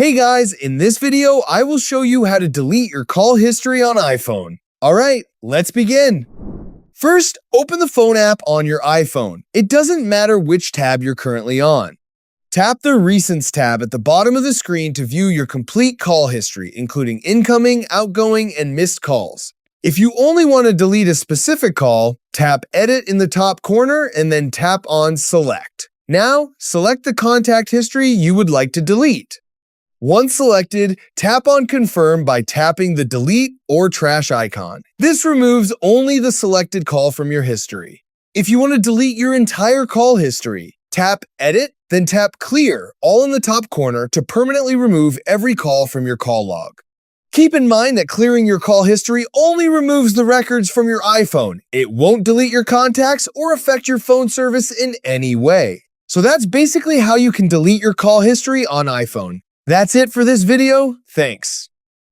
Hey guys, in this video, I will show you how to delete your call history on iPhone. Alright, let's begin. First, open the phone app on your iPhone. It doesn't matter which tab you're currently on. Tap the Recents tab at the bottom of the screen to view your complete call history, including incoming, outgoing, and missed calls. If you only want to delete a specific call, tap Edit in the top corner and then tap on Select. Now, select the contact history you would like to delete. Once selected, tap on Confirm by tapping the Delete or Trash icon. This removes only the selected call from your history. If you want to delete your entire call history, tap Edit, then tap Clear, all in the top corner to permanently remove every call from your call log. Keep in mind that clearing your call history only removes the records from your iPhone. It won't delete your contacts or affect your phone service in any way. So that's basically how you can delete your call history on iPhone. That's it for this video. Thanks.